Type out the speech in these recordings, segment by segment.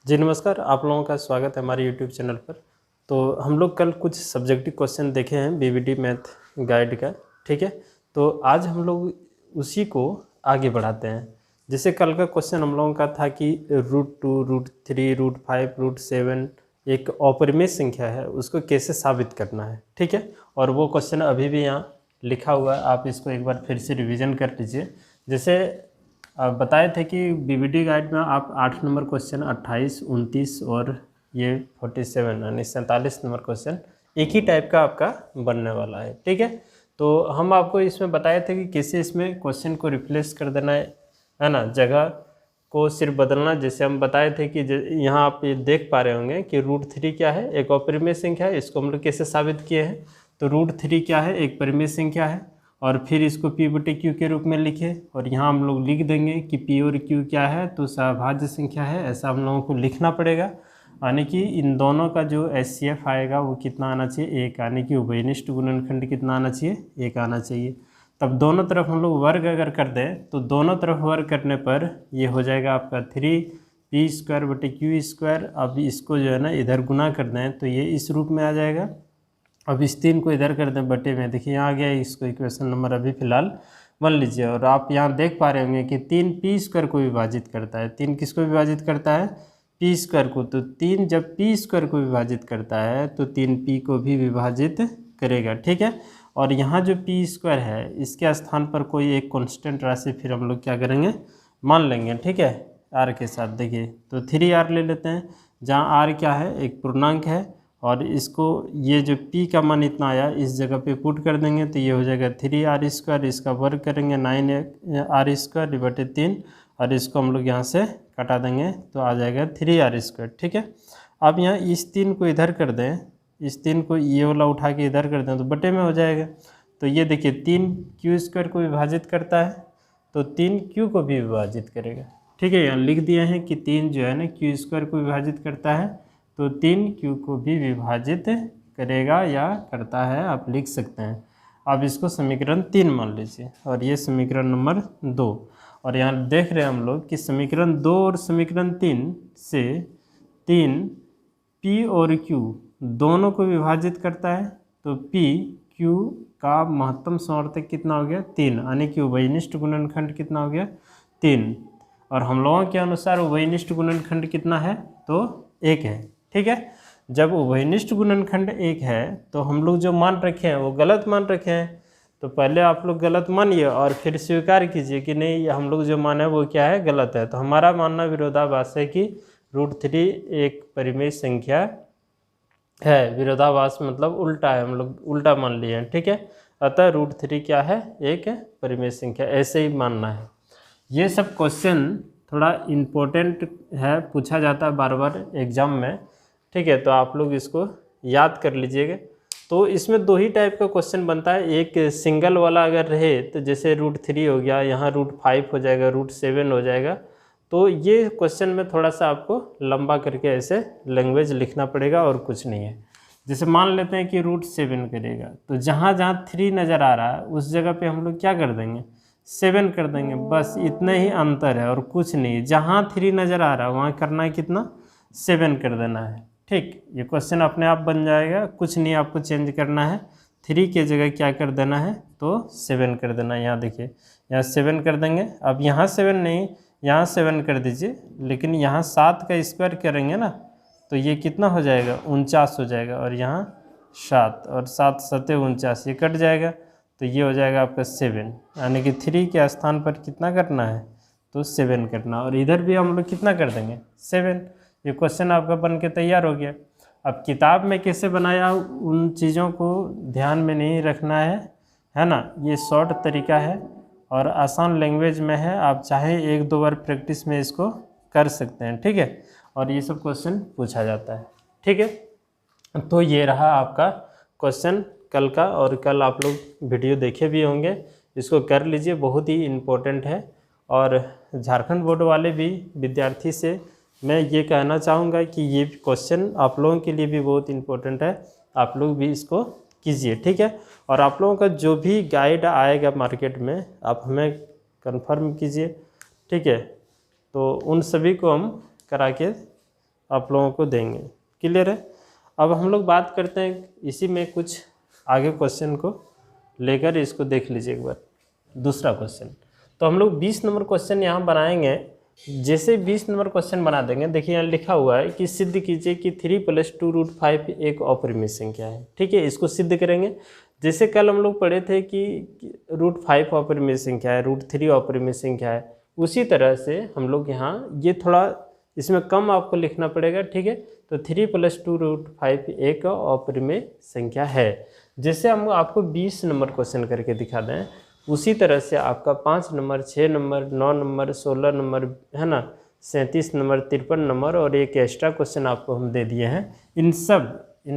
जी नमस्कार, आप लोगों का स्वागत है हमारे यूट्यूब चैनल पर। तो हम लोग कल कुछ सब्जेक्टिव क्वेश्चन देखे हैं बीवीडी मैथ गाइड का, ठीक है। तो आज हम लोग उसी को आगे बढ़ाते हैं। जैसे कल का क्वेश्चन हम लोगों का था कि √2, √3, √5, √7 एक अपरिमेय संख्या है, उसको कैसे साबित करना है, ठीक है। और वो क्वेश्चन अभी भी यहाँ लिखा हुआ है, आप इसको एक बार फिर से रिविज़न कर लीजिए। जैसे बताए थे कि बीवीडी गाइड में आप 8 नंबर क्वेश्चन, 28, 29 और ये 47 यानी 47 नंबर क्वेश्चन एक ही टाइप का आपका बनने वाला है, ठीक है। तो हम आपको इसमें बताए थे कि कैसे इसमें क्वेश्चन को रिप्लेस कर देना है ना, जगह को सिर्फ बदलना। जैसे हम बताए थे कि यहाँ आप ये देख पा रहे होंगे कि √3 क्या है, एक अपरिमेय संख्या है। इसको हम लोग कैसे साबित किए हैं, तो √3 क्या है, एक परिमेय संख्या है। और फिर इसको P/Q के रूप में लिखे और यहाँ हम लोग लिख देंगे कि P और Q क्या है, तो सभाज्य संख्या है, ऐसा हम लोगों को लिखना पड़ेगा। यानी कि इन दोनों का जो HCF आएगा वो कितना आना चाहिए, 1, यानी कि उभयनिष्ठ गुणनखंड कितना आना चाहिए, 1 आना चाहिए। तब दोनों तरफ हम लोग वर्ग अगर कर दें तो दोनों तरफ वर्ग करने पर ये हो जाएगा आपका 3P² / Q²। अब इसको जो है ना इधर गुना कर दें तो ये इस रूप में आ जाएगा। अब इस 3 को इधर कर दें बटे में, देखिए यहाँ आ गया। इसको इक्वेशन नंबर अभी फिलहाल मान लीजिए। और आप यहाँ देख पा रहे होंगे कि 3 P² को विभाजित करता है। 3 किसको विभाजित करता है, P² को। तो 3 जब P² को विभाजित करता है तो 3P को भी विभाजित करेगा, ठीक है। और यहाँ जो P² है इसके स्थान पर कोई एक कांस्टेंट राशि फिर हम लोग क्या करेंगे, मान लेंगे, ठीक है, R के साथ। देखिए तो 3R ले लेते हैं, जहाँ R क्या है, एक पूर्णांक है। और इसको ये जो P का मान इतना आया इस जगह पे पुट कर देंगे तो ये हो जाएगा 3R²। इसका वर्ग करेंगे 9R² बटे 3 और इसको हम लोग यहाँ से कटा देंगे तो आ जाएगा 3R², ठीक है। अब यहाँ इस 3 को इधर कर दें, इस 3 को ये वाला उठा के इधर कर दें तो बटे में हो जाएगा। तो ये देखिए 3 Q² को विभाजित करता है तो 3 Q को भी विभाजित करेगा, ठीक है। यहाँ लिख दिए हैं कि 3 जो है ना Q² को विभाजित करता है तो 3 Q को भी विभाजित करेगा या करता है, आप लिख सकते हैं। अब इसको समीकरण 3 मान लीजिए और ये समीकरण नंबर 2। और यहाँ देख रहे हैं हम लोग कि समीकरण 2 और समीकरण 3 से 3 P और Q दोनों को विभाजित करता है तो P Q का महत्तम समवर्तक कितना हो गया, 3, यानी कि उभयनिष्ठ गुणनखंड कितना हो गया, 3। और हम लोगों के अनुसार उभयनिष्ठ गुणनखंड कितना है, तो 1 है, ठीक है। जब उभयनिष्ठ गुणनखंड 1 है तो हम लोग जो मान रखे हैं वो गलत मान रखे हैं। तो पहले आप लोग गलत मानिए और फिर स्वीकार कीजिए कि नहीं हम लोग जो मान है वो क्या है, गलत है। तो हमारा मानना विरोधाभास है कि √3 एक परिमेय संख्या है। विरोधाभास मतलब उल्टा है, हम लोग उल्टा मान लिए हैं, ठीक है। अतः √3 क्या है, एक परिमेय संख्या, ऐसे ही मानना है। ये सब क्वेश्चन थोड़ा इम्पोर्टेंट है, पूछा जाता है बार बार एग्जाम में, ठीक है। तो आप लोग इसको याद कर लीजिएगा। तो इसमें 2 ही टाइप का क्वेश्चन बनता है। एक सिंगल वाला अगर रहे तो जैसे √3 हो गया, यहाँ √5 हो जाएगा, √7 हो जाएगा। तो ये क्वेश्चन में थोड़ा सा आपको लंबा करके ऐसे लैंग्वेज लिखना पड़ेगा और कुछ नहीं है। जैसे मान लेते हैं कि √7 करेगा तो जहाँ जहाँ 3 नज़र आ रहा है उस जगह पे हम लोग क्या कर देंगे, 7 कर देंगे। बस इतना ही अंतर है और कुछ नहीं। जहाँ 3 नज़र आ रहा है वहाँ करना है कितना, 7 कर देना है, ठीक। ये क्वेश्चन अपने आप बन जाएगा, कुछ नहीं आपको चेंज करना है। 3 के जगह क्या कर देना है, तो 7 कर देना है। यहाँ देखिए यहाँ 7 कर देंगे। अब यहाँ 7 नहीं, यहाँ 7 कर दीजिए, लेकिन यहाँ 7 का स्क्वायर करेंगे ना तो ये कितना हो जाएगा, 49 हो जाएगा। और यहाँ 7 और 7 7 49, ये कट जाएगा तो ये हो जाएगा आपका 7, यानी कि 3 के स्थान पर कितना करना है, तो 7 करना। और इधर भी हम लोग कितना कर देंगे, 7। ये क्वेश्चन आपका बन के तैयार हो गया। अब किताब में कैसे बनाया उन चीज़ों को ध्यान में नहीं रखना है ना। ये शॉर्ट तरीका है और आसान लैंग्वेज में है। आप चाहे 1-2 बार प्रैक्टिस में इसको कर सकते हैं, ठीक है। और ये सब क्वेश्चन पूछा जाता है, ठीक है। तो ये रहा आपका क्वेश्चन कल का, और कल आप लोग वीडियो देखे भी होंगे, इसको कर लीजिए, बहुत ही इम्पोर्टेंट है। और झारखंड बोर्ड वाले भी विद्यार्थी से मैं ये कहना चाहूँगा कि ये क्वेश्चन आप लोगों के लिए भी बहुत इम्पोर्टेंट है, आप लोग भी इसको कीजिए, ठीक है। और आप लोगों का जो भी गाइड आएगा मार्केट में आप हमें कंफर्म कीजिए, ठीक है। तो उन सभी को हम करा के आप लोगों को देंगे। क्लियर है। अब हम लोग बात करते हैं इसी में कुछ आगे क्वेश्चन को लेकर, इसको देख लीजिए एक बार। दूसरा क्वेश्चन, तो हम लोग 20 नंबर क्वेश्चन यहाँ बनाएंगे। जैसे 20 नंबर क्वेश्चन बना देंगे, देखिए यहाँ लिखा हुआ है कि सिद्ध कीजिए कि 3 + 2√5 एक अपरिमेय संख्या है। ठीक है, इसको सिद्ध करेंगे। जैसे कल हम लोग पढ़े थे कि √5 अपरिमेय संख्या है, √3 अपरिमेय संख्या है, उसी तरह से हम लोग यहाँ ये थोड़ा इसमें कम आपको लिखना पड़ेगा। ठीक है, तो 3 + 2√5 एक अपरिमेय संख्या है। जैसे हम आपको 20 नंबर क्वेश्चन करके दिखा दें, उसी तरह से आपका 5 नंबर, 6 नंबर, 9 नंबर, 16 नंबर, है ना, 37 नंबर, 53 नंबर और एक एक्स्ट्रा क्वेश्चन आपको हम दे दिए हैं। इन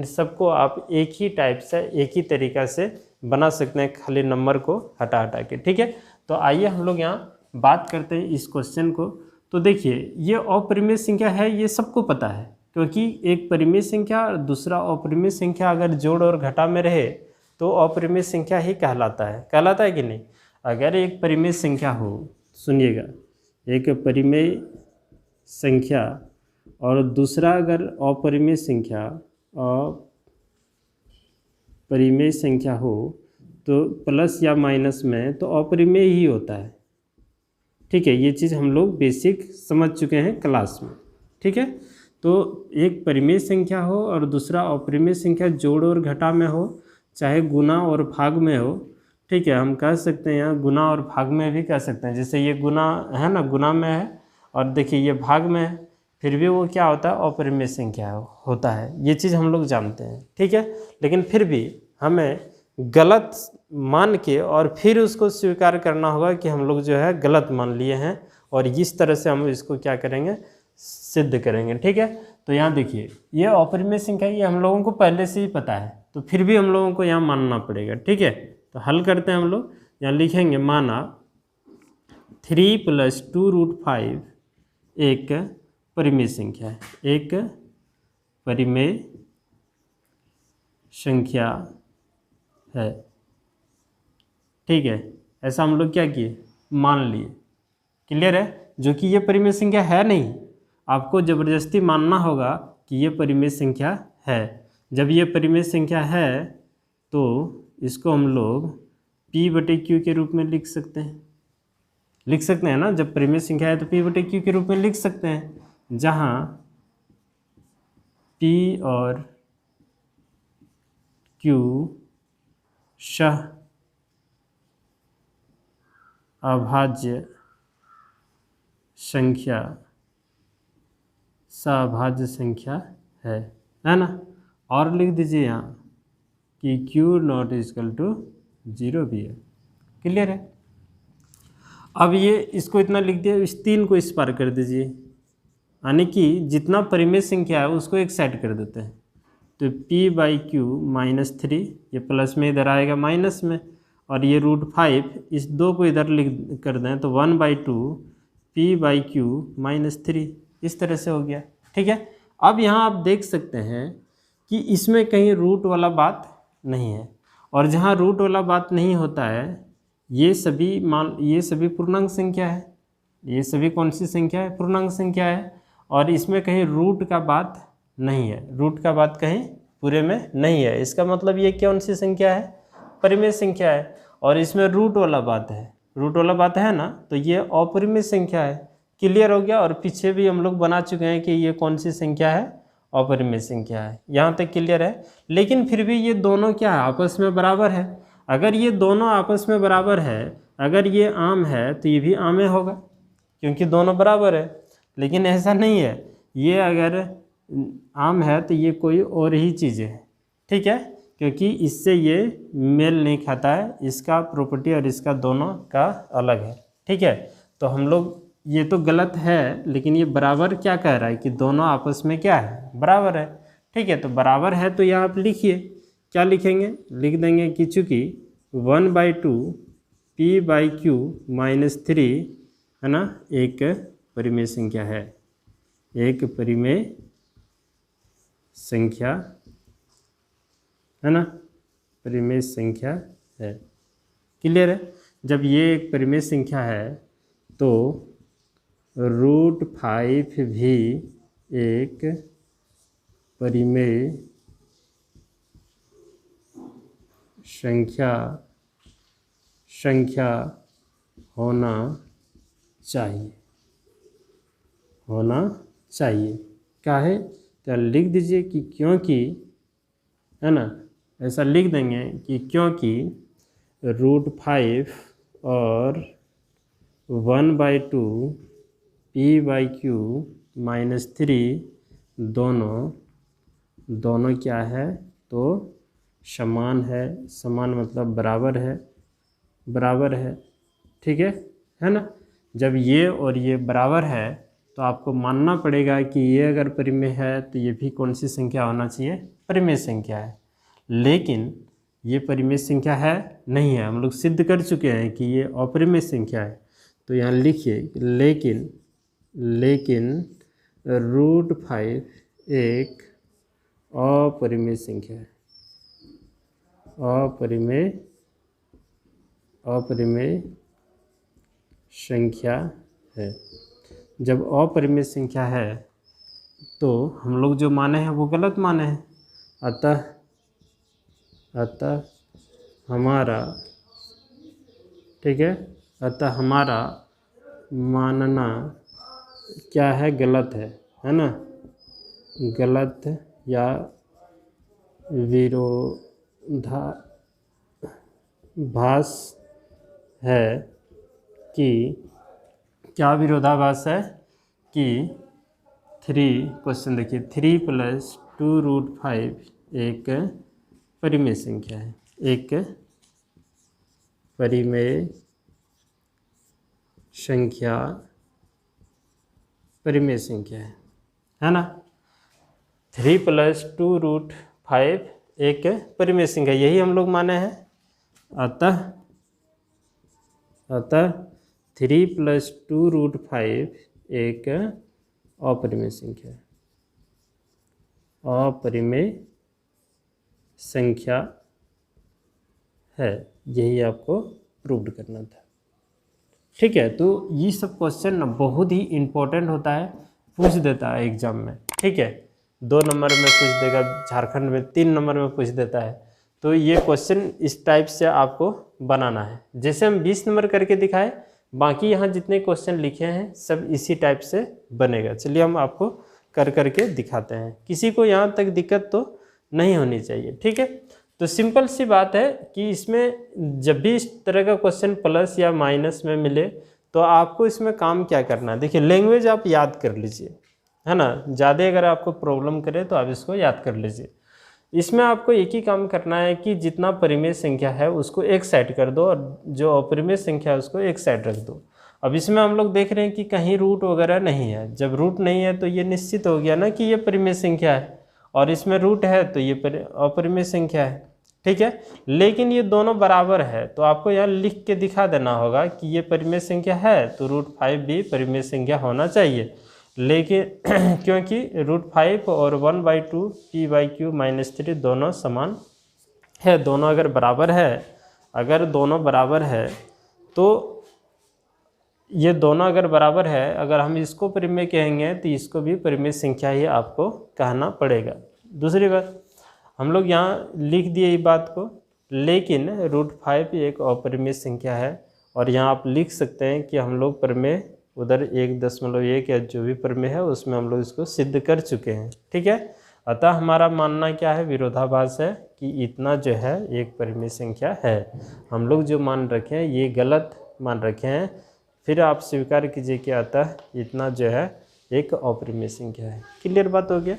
सब को आप एक ही टाइप से, एक ही तरीक़ा से बना सकते हैं, खाली नंबर को हटा हटा के। ठीक है, तो आइए हम लोग यहाँ बात करते हैं इस क्वेश्चन को। तो देखिए, ये अपरिमेय संख्या है, ये सबको पता है, क्योंकि एक परिमेय संख्या और दूसरा अपरिमेय संख्या अगर जोड़ और घटा में रहे तो अपरिमेय संख्या ही कहलाता है कि नहीं। अगर एक परिमेय संख्या हो, सुनिएगा, एक परिमेय संख्या और दूसरा अगर अपरिमेय संख्या हो तो प्लस या माइनस में तो अपरिमेय ही होता है। ठीक है, ये चीज़ हम लोग बेसिक समझ चुके हैं क्लास में। ठीक है, तो एक परिमेय संख्या हो और दूसरा अपरिमेय संख्या जोड़ और घटा में हो, चाहे गुना और भाग में हो। ठीक है, हम कह सकते हैं यहाँ गुना और भाग में भी कह सकते हैं। जैसे ये गुना है ना, गुना में है, और देखिए ये भाग में है, फिर भी वो क्या होता है, अपरिमेय संख्या होता है। ये चीज़ हम लोग जानते हैं। ठीक है, लेकिन फिर भी हमें गलत मान के और फिर उसको स्वीकार करना होगा कि हम लोग जो है गलत मान लिए हैं, और इस तरह से हम इसको क्या करेंगे, सिद्ध करेंगे। ठीक है, तो यहाँ देखिए, ये अपरिमेय संख्या ये हम लोगों को पहले से ही पता है, तो फिर भी हम लोगों को यहाँ मानना पड़ेगा। ठीक है, तो हल करते हैं हम लोग। यहाँ लिखेंगे, माना 3 + 2√5 एक परिमेय संख्या है, एक परिमेय संख्या है। ठीक है, ऐसा हम लोग क्या किए, मान लिए। क्लियर है, जो कि ये परिमेय संख्या है नहीं, आपको ज़बरदस्ती मानना होगा कि ये परिमेय संख्या है। जब ये परिमेय संख्या है तो इसको हम लोग P/Q के रूप में लिख सकते हैं ना। जब परिमेय संख्या है तो P/Q के रूप में लिख सकते हैं, जहाँ P और Q सह अभाज्य संख्या, सभाज्य संख्या है ना। और लिख दीजिए यहाँ कि Q≠0 भी है। क्लियर है। अब ये इसको इतना लिख दिया, इस 3 को इस पार कर दीजिए, यानी कि जितना परिमेय संख्या है उसको एक साइड कर देते हैं। तो P/Q -3, ये प्लस में इधर आएगा माइनस में, और ये √5 इस 2 को इधर लिख कर दें तो 1/2 P/Q -3, इस तरह से हो गया। ठीक है, अब यहाँ आप देख सकते हैं कि इसमें कहीं रूट वाला बात नहीं है, और जहाँ रूट वाला बात नहीं होता है, ये सभी पूर्णांक संख्या है। ये सभी कौन सी संख्या है, पूर्णांक संख्या है, और इसमें कहीं रूट का बात नहीं है, रूट का बात कहीं पूरे में नहीं है। इसका मतलब ये कौन सी संख्या है, परिमेय संख्या है, और इसमें रूट वाला बात है ना, तो ये अपरिमेय संख्या है। क्लियर हो गया। और पीछे भी हम लोग बना चुके हैं कि ये कौन सी संख्या है, अपरिमेय संख्या है। यहाँ तक क्लियर है। लेकिन फिर भी ये दोनों क्या है, आपस में बराबर है। अगर ये दोनों आपस में बराबर है, अगर ये आम है तो ये भी आम होगा, क्योंकि दोनों बराबर है। लेकिन ऐसा नहीं है, ये अगर आम है तो ये कोई और ही चीज़ है। ठीक है, क्योंकि इससे ये मेल नहीं खाता है, इसका प्रॉपर्टी और इसका दोनों का अलग है। ठीक है, तो हम लोग, ये तो गलत है, लेकिन ये बराबर क्या कह रहा है कि दोनों आपस में क्या है, बराबर है। ठीक है, तो बराबर है तो यहाँ आप लिखिए, क्या लिखेंगे, लिख देंगे कि चूँकि 1/2 P/Q -3 है ना, एक परिमेय संख्या है, एक परिमेय संख्या है ना, परिमेय संख्या है। क्लियर है। जब ये एक परिमेय संख्या है तो √5 भी एक परिमेय संख्या होना चाहिए। क्या है, तो लिख दीजिए कि क्योंकि, है ना, ऐसा लिख देंगे कि क्योंकि √5 और 1/2 p/q -3 दोनों क्या है, तो समान है। समान मतलब बराबर है, ठीक है ना। जब ये और ये बराबर है तो आपको मानना पड़ेगा कि ये अगर परिमेय है तो ये भी कौन सी संख्या होना चाहिए, परिमेय संख्या है। लेकिन ये परिमेय संख्या है नहीं है, हम लोग सिद्ध कर चुके हैं कि ये अपरिमेय संख्या है। तो यहाँ लिखिए लेकिन √5 एक अपरिमेय संख्या है। अपरिमेय संख्या है। जब अपरिमेय संख्या है तो हम लोग जो माने हैं वो गलत माने हैं। अतः हमारा, ठीक है, अतः हमारा मानना क्या है, गलत है ना, गलत या विरोधाभास है कि, क्या विरोधाभास है कि 3 + 2√5 एक परिमेय संख्या है, एक परिमेय संख्या है ना। 3 + 2√5 एक परिमेय संख्या, यही हम लोग माने हैं। अतः 3 + 2√5 एक अपरिमेय संख्या है, अपरिमेय संख्या है। यही आपको प्रूव करना था, ठीक है। तो ये सब क्वेश्चन बहुत ही इम्पोर्टेंट होता है, पूछ देता है एग्जाम में, ठीक है। 2 नंबर में पूछ देगा, झारखंड में 3 नंबर में पूछ देता है। तो ये क्वेश्चन इस टाइप से आपको बनाना है, जैसे हम 20 नंबर करके दिखाए, बाकी यहाँ जितने क्वेश्चन लिखे हैं सब इसी टाइप से बनेगा। चलिए हम आपको कर करके दिखाते हैं, किसी को यहाँ तक दिक्कत तो नहीं होनी चाहिए, ठीक है। तो सिंपल सी बात है कि इसमें जब भी इस तरह का क्वेश्चन प्लस या माइनस में मिले तो आपको इसमें काम क्या करना है। देखिए, लैंग्वेज आप याद कर लीजिए, है ना। ज़्यादा अगर आपको प्रॉब्लम करे तो आप इसको याद कर लीजिए। इसमें आपको एक ही काम करना है कि जितना परिमेय संख्या है उसको एक साइड कर दो और जो अपरिमेय संख्या है उसको एक साइड रख दो। अब इसमें हम लोग देख रहे हैं कि कहीं रूट वगैरह नहीं है। जब रूट नहीं है तो ये निश्चित हो गया ना कि ये परिमेय संख्या है, और इसमें रूट है तो ये अपरिमेय संख्या है, ठीक है। लेकिन ये दोनों बराबर है तो आपको यहाँ लिख के दिखा देना होगा कि ये परिमेय संख्या है तो √5 भी परिमेय संख्या होना चाहिए। लेकिन क्योंकि √5 और 1/2 p/q -3 दोनों समान है, दोनों अगर बराबर है तो ये दोनों अगर बराबर है, अगर हम इसको परिमेय कहेंगे तो इसको भी परिमेय संख्या ही आपको कहना पड़ेगा। दूसरी बात, हम लोग यहाँ लिख दिए ये बात को, लेकिन √5 एक अपरिमेय संख्या है। और यहाँ आप लिख सकते हैं कि हम लोग परिमेय उधर 1.1 या जो भी परिमेय है उसमें हम लोग इसको सिद्ध कर चुके हैं, ठीक है। अतः हमारा मानना क्या है, विरोधाभास है कि इतना जो है एक परिमेय संख्या है। हम लोग जो मान रखे हैं ये गलत मान रखे हैं, फिर आप स्वीकार कीजिए कि अतः इतना जो है एक अपरिमेय संख्या है। क्लियर बात हो गया।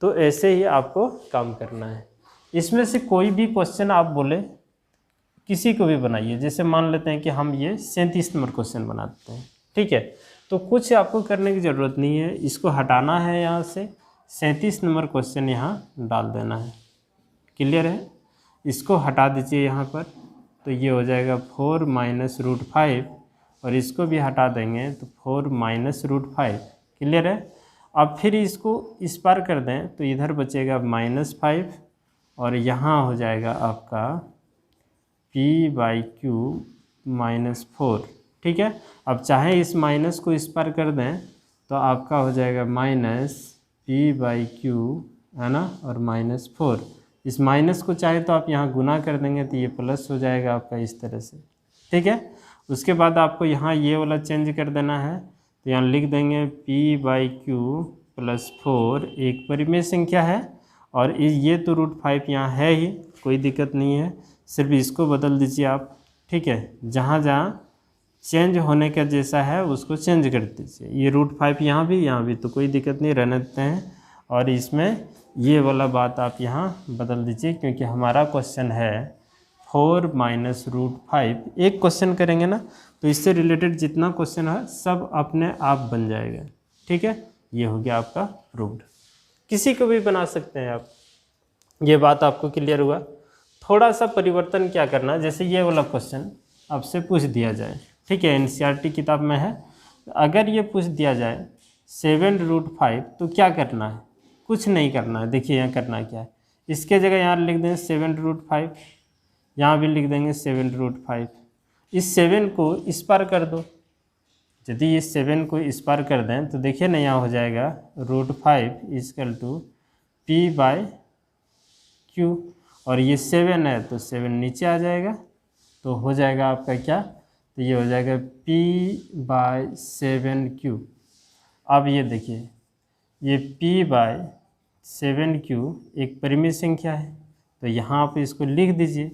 तो ऐसे ही आपको काम करना है। इसमें से कोई भी क्वेश्चन आप बोले, किसी को भी बनाइए। जैसे मान लेते हैं कि हम ये 37 नंबर क्वेश्चन बनाते हैं, ठीक है। तो कुछ आपको करने की ज़रूरत नहीं है, इसको हटाना है यहाँ से, 37 नंबर क्वेश्चन यहाँ डाल देना है। क्लियर है। इसको हटा दीजिए यहाँ पर, तो ये हो जाएगा 4 - √5, और इसको भी हटा देंगे तो 4 - √5। क्लियर है। अब फिर इसको इस पार कर दें तो इधर बचेगा -5, और यहाँ हो जाएगा आपका p/q -4, ठीक है। अब चाहे इस माइनस को इस पार कर दें तो आपका हो जाएगा p/q है ना, और -4। इस माइनस को चाहे तो आप यहाँ गुना कर देंगे तो ये प्लस हो जाएगा आपका इस तरह से, ठीक है। उसके बाद आपको यहाँ ये वाला चेंज कर देना है, तो यहाँ लिख देंगे p/q + 4 एक परिमेय संख्या है, और ये तो √5 यहाँ है ही, कोई दिक्कत नहीं है, सिर्फ इसको बदल दीजिए आप, ठीक है। जहाँ जहाँ चेंज होने का जैसा है उसको चेंज कर दीजिए। ये √5 यहाँ भी तो कोई दिक्कत नहीं, रहने देते हैं। और इसमें ये वाला बात आप यहाँ बदल दीजिए, क्योंकि हमारा क्वेश्चन है 4 - √5। एक क्वेश्चन करेंगे ना तो इससे रिलेटेड जितना क्वेश्चन है सब अपने आप बन जाएगा, ठीक है। ये हो गया आपका प्रूव्ड। किसी को भी बना सकते हैं आप, ये बात आपको क्लियर हुआ। थोड़ा सा परिवर्तन क्या करना, जैसे ये वाला क्वेश्चन आपसे पूछ दिया जाए, ठीक है, एनसीईआरटी किताब में है। अगर ये पूछ दिया जाए 7√5 तो क्या करना है, कुछ नहीं करना है। देखिए यहाँ करना क्या है, इसके जगह यहाँ लिख देंगे 7√5, यहाँ भी लिख देंगे 7√5। इस 7 को इस पार कर दो, यदि इस 7 को इस पार कर दें तो देखिए ना यहाँ हो जाएगा √5 = p/q, और ये 7 है तो 7 नीचे आ जाएगा, तो हो जाएगा आपका क्या, तो ये हो जाएगा p/7q। अब ये देखिए ये p/7q एक परिमेय संख्या है, तो यहाँ पे इसको लिख दीजिए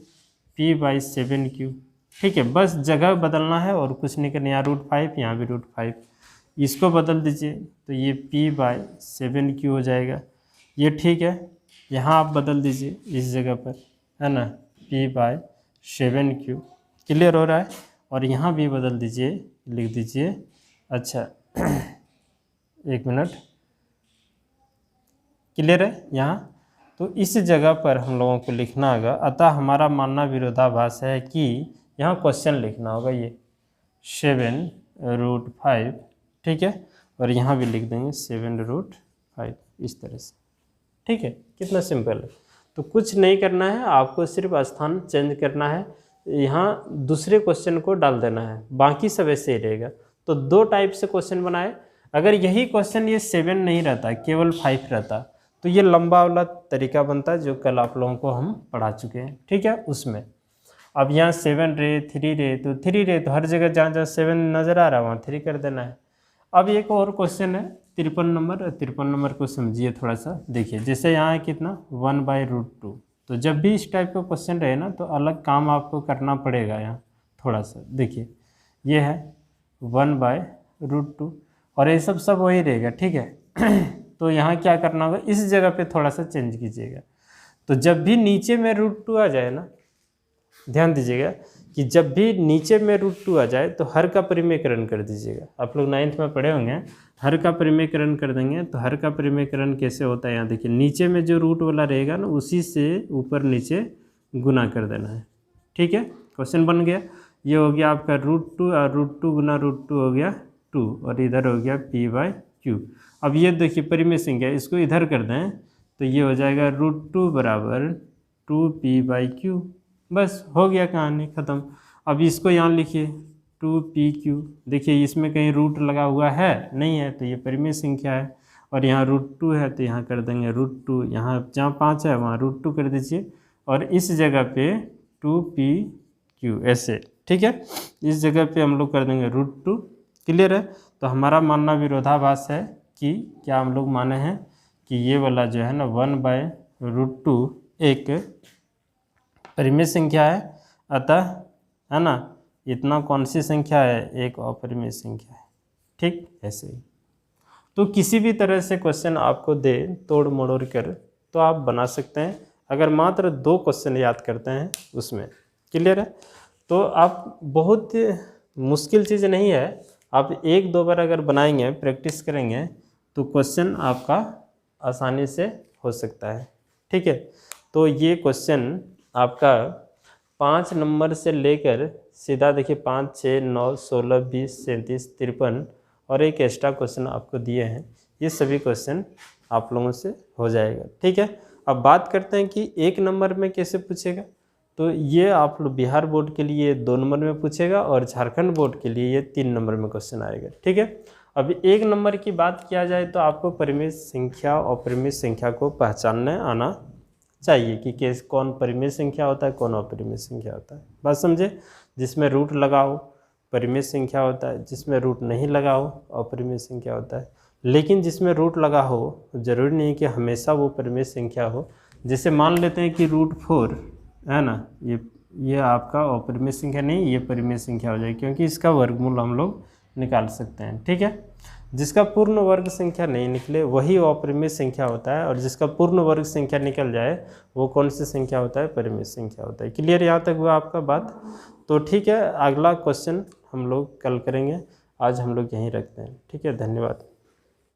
p/7q, ठीक है। बस जगह बदलना है और कुछ नहीं करना। यहाँ √5, यहाँ भी √5, इसको बदल दीजिए तो ये p/7q हो जाएगा, ये ठीक है। यहाँ आप बदल दीजिए इस जगह पर, है ना, p/7q, क्लियर हो रहा है। और यहाँ भी बदल दीजिए, लिख दीजिए, अच्छा एक मिनट, क्लियर है यहाँ। तो इस जगह पर हम लोगों को लिखना होगा, अतः हमारा मानना विरोधाभास है कि यहाँ क्वेश्चन लिखना होगा ये 7√5, ठीक है, और यहाँ भी लिख देंगे 7√5 इस तरह से, ठीक है। कितना सिंपल है। तो कुछ नहीं करना है, आपको सिर्फ स्थान चेंज करना है, यहाँ दूसरे क्वेश्चन को डाल देना है, बाकी सब ऐसे ही रहेगा। तो 2 टाइप से क्वेश्चन बनाए। अगर यही क्वेश्चन ये 7 नहीं रहता, केवल 5 रहता, तो ये लंबा वाला तरीका बनता है जो कल आप लोगों को हम पढ़ा चुके हैं, ठीक है, उसमें। अब यहाँ 7 रहे, 3 रहे, तो 3 रहे तो हर जगह जहाँ जहाँ 7 नज़र आ रहा है वहाँ 3 कर देना है। अब एक और क्वेश्चन है 53 नंबर। 53 नंबर को समझिए थोड़ा सा, देखिए जैसे यहाँ है कितना 1/√2। तो जब भी इस टाइप का क्वेश्चन रहे ना तो अलग काम आपको करना पड़ेगा। यहाँ थोड़ा सा देखिए, ये है 1/√2 और ये सब वही रहेगा, ठीक है। तो यहाँ क्या करना होगा, इस जगह पे थोड़ा सा चेंज कीजिएगा। तो जब भी नीचे में √2 आ जाए ना, ध्यान दीजिएगा कि जब भी नीचे में √2 आ जाए तो हर का परिमेयकरण कर दीजिएगा। आप लोग 9th में पढ़े होंगे, हर का परिमेयकरण कर देंगे। तो हर का परिमेयकरण कैसे होता है, यहाँ देखिए नीचे में जो रूट वाला रहेगा ना उसी से ऊपर नीचे गुना कर देना है, ठीक है। क्वेश्चन बन गया। ये हो गया आपका √2 और √2 गुना √2 हो गया 2, और इधर हो गया p/q। अब ये देखिए परिमेय संख्या, इसको इधर कर दें तो ये हो जाएगा √2 = 2p/q। बस हो गया, कहानी ख़त्म। अब इसको यहाँ लिखिए 2pq। देखिए इसमें कहीं रूट लगा हुआ है नहीं है, तो ये परिमेय संख्या है। और यहाँ √2 है तो यहाँ कर देंगे √2, यहाँ जहाँ 5 है वहाँ √2 कर दीजिए, और इस जगह पे 2pq ऐसे, ठीक है। इस जगह पे हम लोग कर देंगे √2, क्लियर है। तो हमारा मानना विरोधाभास है कि क्या हम लोग माने हैं कि ये वाला जो है ना 1/√2 एक परिमेय संख्या है, अतः है ना इतना कौन सी संख्या है, एक अपरिमेय संख्या है, ठीक। ऐसे ही तो किसी भी तरह से क्वेश्चन आपको दे तोड़ मड़ोड़ कर तो आप बना सकते हैं, अगर मात्र 2 क्वेश्चन याद करते हैं उसमें, क्लियर है। तो आप बहुत मुश्किल चीज़ नहीं है, आप 1-2 बार अगर बनाएंगे, प्रैक्टिस करेंगे तो क्वेश्चन आपका आसानी से हो सकता है, ठीक है। तो ये क्वेश्चन आपका 5 नंबर से लेकर सीधा देखिए 5, 6, 9, 16, 20, 37, 53 और एक एक्स्ट्रा क्वेश्चन आपको दिए हैं। ये सभी क्वेश्चन आप लोगों से हो जाएगा, ठीक है। अब बात करते हैं कि 1 नंबर में कैसे पूछेगा। तो ये आप लोग बिहार बोर्ड के लिए 2 नंबर में पूछेगा और झारखंड बोर्ड के लिए ये 3 नंबर में क्वेश्चन आएगा, ठीक है। अभी एक नंबर की बात किया जाए तो आपको परिमेय संख्या और अपरिमेय संख्या को पहचानने आना चाहिए कि केस कौन परिमेय संख्या होता है, कौन अपरिमेय संख्या होता है। बात समझे? जिसमें रूट लगा हो परिमेय संख्या होता है, जिसमें रूट नहीं लगा हो अपरिमेय संख्या होता है। लेकिन जिसमें रूट लगा हो ज़रूरी नहीं कि हमेशा वो परिमेय संख्या हो। जैसे मान लेते हैं कि √4 है ना, ये आपका अपरिमेय संख्या नहीं, ये परिमेय संख्या हो जाएगी क्योंकि इसका वर्गमूल हम लोग निकाल सकते हैं। ठीक है, जिसका पूर्ण वर्ग संख्या नहीं निकले वही अपरिमेय संख्या होता है, और जिसका पूर्ण वर्ग संख्या निकल जाए वो कौन सी संख्या होता है? परिमेय संख्या होता है। क्लियर यहाँ तक हुआ आपका बात? तो ठीक है, अगला क्वेश्चन हम लोग कल करेंगे, आज हम लोग यहीं रखते हैं। ठीक है, धन्यवाद।